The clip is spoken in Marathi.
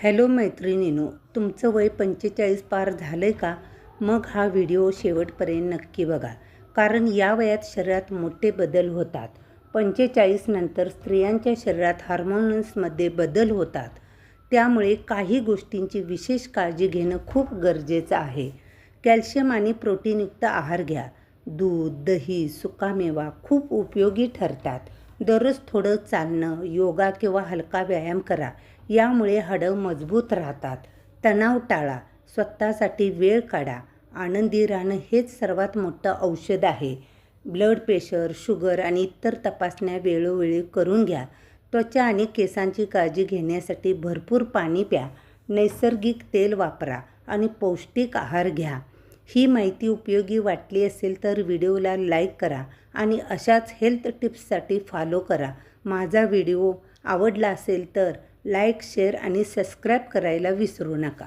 हॅलो मैत्रिणींनो, तुमचं वय 45 पार झालं आहे का? मग हा व्हिडिओ शेवटपर्यंत नक्की बघा, कारण या वयात शरीरात मोठे बदल होतात. 45 नंतर स्त्रियांच्या शरीरात हार्मोन्समध्ये बदल होतात. त्यामुळे काही गोष्टींची विशेष काळजी घेणं खूप गरजेचं आहे. कॅल्शियम आणि प्रोटीनयुक्त आहार घ्या. दूध, दही, सुकामेवा खूप उपयोगी ठरतात. दररोज थोडं चालणं, योगा किंवा हलका व्यायाम करा. यामुळे हाडं मजबूत राहतात. तणाव टाळा, स्वतःसाठी वेळ काढा. आनंदी राहणं हेच सर्वात मोठं औषध आहे. ब्लड प्रेशर, शुगर आणि इतर तपासण्या वेळोवेळी करून घ्या. त्वचा आणि केसांची काळजी घेण्यासाठी भरपूर पाणी प्या. नैसर्गिक तेल वापरा आणि पौष्टिक आहार घ्या. ही माहिती उपयोगी वाटली असेल तर व्हिडिओला लाईक करा आणि अशाच हेल्थ टिप्ससाठी फॉलो करा. माझा व्हिडिओ आवडला असेल तर लाईक, शेअर आणि सबस्क्राईब करायला विसरू नका.